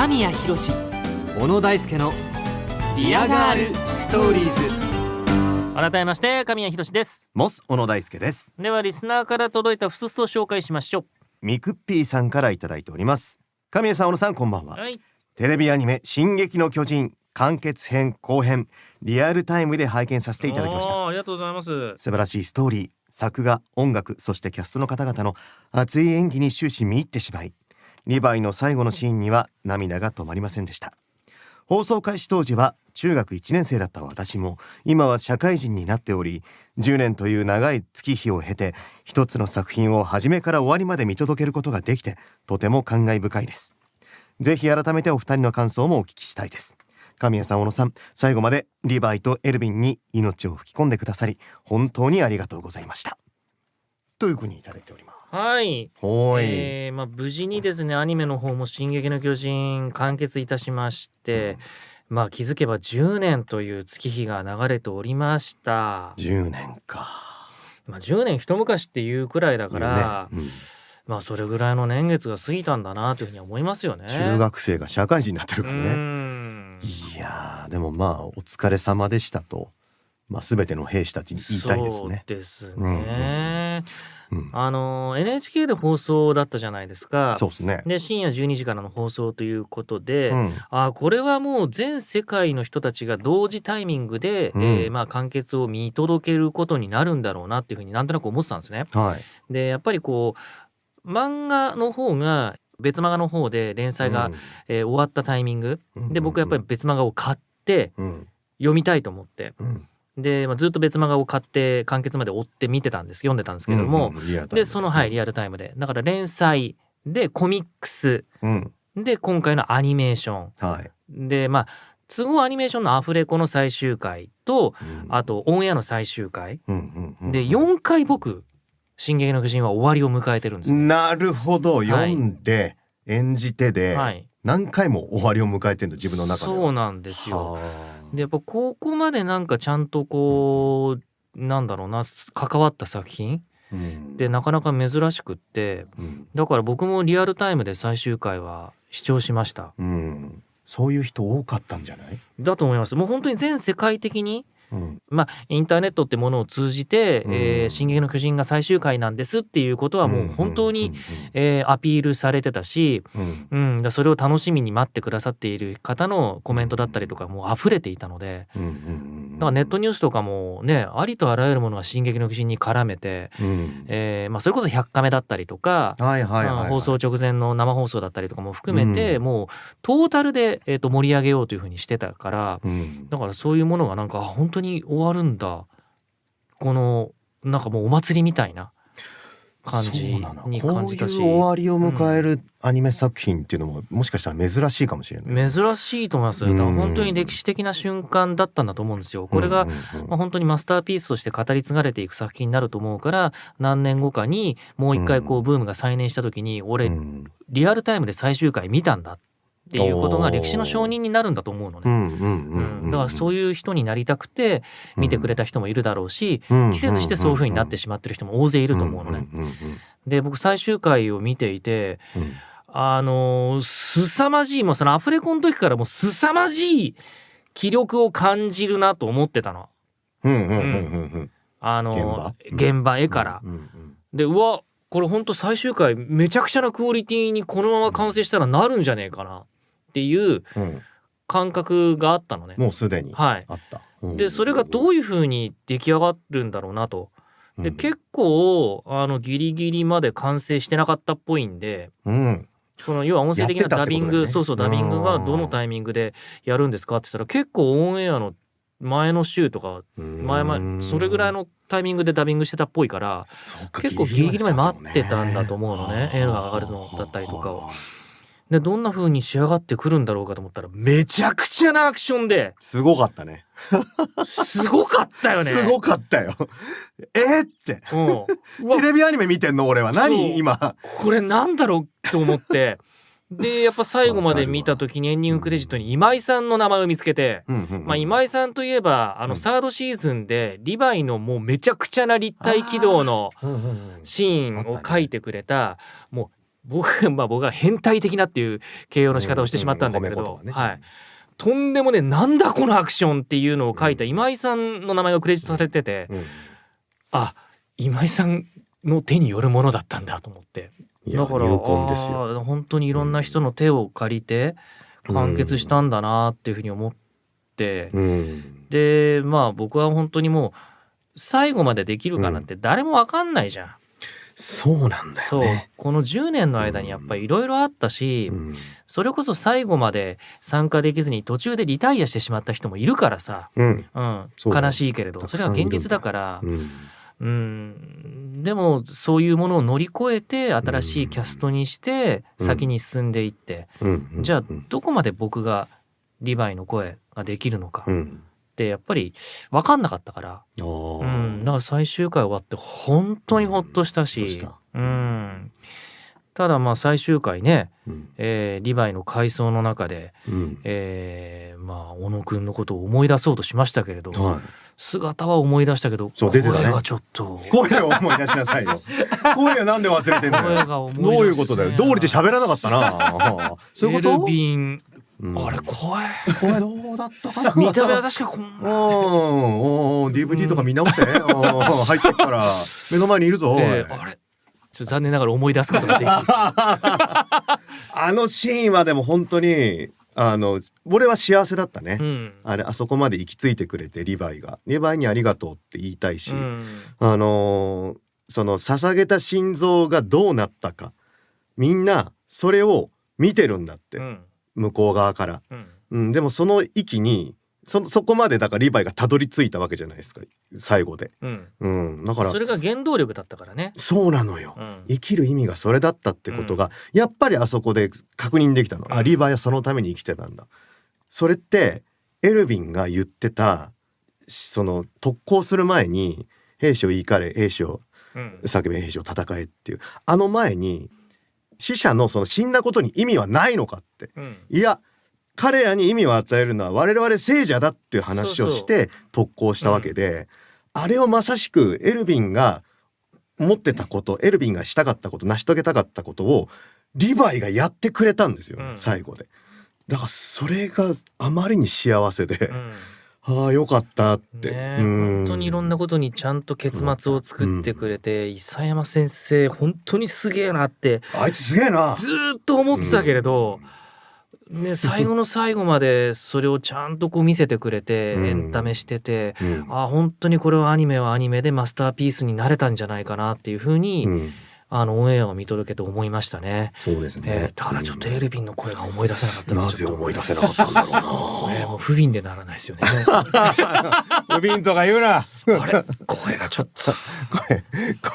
神谷博史、小野大輔のディアガールストーリーズ。改めまして神谷博史です。モス小野大輔です。ではリスナーから届いたフスストを紹介しましょう。ミクッピーさんからいただいております。神谷さん、小野さん、こんばんは。はい、テレビアニメ進撃の巨人完結編後編リアルタイムで拝見させていただきました。ありがとうございます。素晴らしいストーリー、作画、音楽、そしてキャストの方々の熱い演技に終始見入ってしまい、リヴァイの最後のシーンには涙が止まりませんでした。放送開始当時は中学1年生だった私も今は社会人になっており、10年という長い月日を経て一つの作品を初めから終わりまで見届けることができて、とても感慨深いです。ぜひ改めてお二人の感想もお聞きしたいです。神谷さん、小野さん、最後までリヴァイとエルヴィンに命を吹き込んでくださり本当にありがとうございました、というふうにいただいております。はい、無事にですね、アニメの方も進撃の巨人完結いたしまして、気づけば10年という月日が流れておりました。10年か。10年一昔っていうくらいだから、それぐらいの年月が過ぎたんだなというふうに思いますよね。中学生が社会人になってるからね。いやでもお疲れ様でしたと、全ての兵士たちに言いたいですね。そうですね。NHK で放送だったじゃないですか。そうですね。で深夜12時からの放送ということで、これはもう全世界の人たちが同時タイミングで、完結を見届けることになるんだろうなっていうふうになんとなく思ってたんですね。でやっぱり漫画の方が別漫画の方で連載が、終わったタイミングで、僕やっぱり別漫画を買って読みたいと思って、で、ずっと別漫画を買って完結まで追って読んでたんですけども、でそのリアルタイムで、だから連載でコミックス、で今回のアニメーション、で都合アニメーションのアフレコの最終回と、あとオンエアの最終回、で4回僕進撃の巨人は終わりを迎えてるんですよ。なるほど。読んで、演じてで、何回も終わりを迎えてるんだ、自分の中で。そうなんですよ。でやっぱここまでちゃんと関わった作品ってなかなか珍しくって、だから僕もリアルタイムで最終回は視聴しました。そういう人多かったんじゃない？だと思います。もう本当に全世界的にインターネットってものを通じて、進撃の巨人が最終回なんですっていうことはもう本当にアピールされてたし、それを楽しみに待ってくださっている方のコメントだったりとかもう溢れていたので、だからネットニュースとかもね、ありとあらゆるものは進撃の巨人に絡めて、それこそ100カメだったりとか、放送直前の生放送だったりとかも含めて、もうトータルで、盛り上げようというふうにしてたから、だからそういうものが本当に終わるんだ、このもうお祭りみたいな感じに感じたし、こういう終わりを迎えるアニメ作品っていうのももしかしたら珍しいかもしれない。珍しいと思います。だから本当に歴史的な瞬間だったんだと思うんですよ。これが本当にマスターピースとして語り継がれていく作品になると思うから、何年後かにもう一回ブームが再燃した時に、俺リアルタイムで最終回見たんだっていうことが歴史の証人になるんだと思うのね。だからそういう人になりたくて見てくれた人もいるだろうし、季節してそういう風になってしまってる人も大勢いると思うのね。で僕最終回を見ていて、凄まじい、もうそのアフレコの時からもう凄まじい気力を感じるなと思ってたの。現場絵から。でうわ、これ本当最終回めちゃくちゃなクオリティにこのまま完成したらなるんじゃねえかなっていう感覚があったのね。もうすでにあった。でそれがどういう風に出来上がるんだろうなと。で結構ギリギリまで完成してなかったっぽいんで、その要は音声的なダビング、ダビングがどのタイミングでやるんですかって言ったら、結構オンエアの前の週とかそれぐらいのタイミングでダビングしてたっぽいから、結構ギリギリまで待ってたんだと思うのね。映画が上がるのだったりとかを。でどんな風に仕上がってくるんだろうかと思ったら、めちゃくちゃなアクションですごかったね。すごかったよね。すごかったよ。ってテレビアニメ見てんの俺は。何今これなんだろうと思ってでやっぱ最後まで見た時にエンディングクレジットに今井さんの名前を見つけて、今井さんといえばサードシーズンでリヴァイのもうめちゃくちゃな立体軌道のシーンを描いてくれた、もう僕が変態的なっていう形容の仕方をしてしまったんだけれど、はい、とんでもねなんだこのアクションっていうのを書いた今井さんの名前がクレジットされてて、あ、今井さんの手によるものだったんだと思って、だから入魂ですよ。本当にいろんな人の手を借りて完結したんだなっていうふうに思って、で僕は本当にもう最後までできるかなって誰も分かんないじゃん。そうなんだよね。この10年の間にやっぱりいろいろあったし、それこそ最後まで参加できずに途中でリタイアしてしまった人もいるからさ、悲しいけれどそれは現実だから、でもそういうものを乗り越えて新しいキャストにして先に進んでいって、じゃあどこまで僕がリヴァイの声ができるのかってやっぱり分かんなかったから、だから最終回終わって本当にほっとしたし、ただ最終回ね、リヴァイの回想の中で、小野くんのことを思い出そうとしましたけれど、姿は思い出したけど声がちょっと声を思い出しなさいよ。声はなんで忘れてんだよ。どういうことだよ。道理で喋らなかったな。そういうこと。エルビン、あれ声どうだったかな。見た目は確かこんなDVD とか見直して入ってっから目の前にいるぞ。あれちょっと残念ながら思い出すことができないあのシーンはでも本当に俺は幸せだったね、あそこまで行き着いてくれてリヴァイにありがとうって言いたいし、その捧げた心臓がどうなったかみんなそれを見てるんだって、向こう側から、でもその域にそこまでだからリヴァイがたどり着いたわけじゃないですか最後で、だからそれが原動力だったからね。そうなのよ、生きる意味がそれだったってことが、やっぱりあそこで確認できたの、リヴァイはそのために生きてたんだ。それってエルヴィンが言ってた特攻する前に兵士を怒れ兵士を叫べ兵士を戦えっていう前に死者の死んだことに意味はないのかって、いや彼らに意味を与えるのは我々聖者だっていう話をして特攻したわけで、あれをまさしくエルヴィンが持ってたこと、エルヴィンがしたかったこと、成し遂げたかったことをリヴァイがやってくれたんですよね、最後で。だからそれがあまりに幸せで、よかったって、本当にいろんなことにちゃんと結末を作ってくれて、伊佐山先生本当にすげえなってあいつすげえなずっと思ってたけれど、最後の最後までそれをちゃんと見せてくれて、エンタメしてて、本当にこれはアニメはアニメでマスターピースになれたんじゃないかなっていうふうに、オンエアを見届けて思いましたね。そうですね、ただちょっとエルヴィンの声が思い出せなかったなぜ思い出せなかったんだろうなもう不憫でならないですよね不憫とか言うなあれ声がちょっと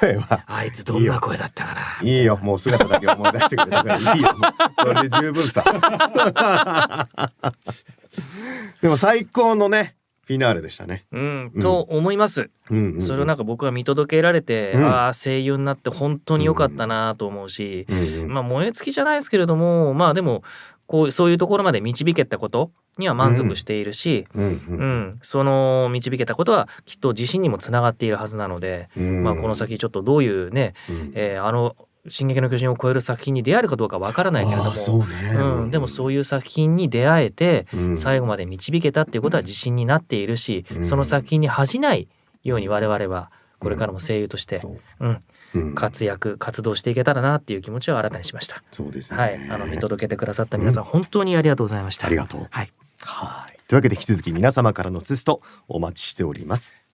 声はあいつどんな声だったかな。いいよもう姿だけ思い出してくれたからいいよそれで十分さでも最高のねフィナーレでしたね、と思います、それを僕は見届けられて、声優になって本当に良かったなと思うし、燃え尽きじゃないですけれども、でもそういうところまで導けたことには満足しているし、その導けたことはきっと自信にもつながっているはずなので、この先ちょっとどういうね、進撃の巨人を超える作品に出会えるかどうかわからないけれども、でもそういう作品に出会えて、最後まで導けたっていうことは自信になっているし、その作品に恥じないように我々はこれからも声優として、活動していけたらなっていう気持ちを新たにしました。そうですね、見届けてくださった皆さん、本当にありがとうございました。ありがとう。というわけで引き続き皆様からのツイストお待ちしております。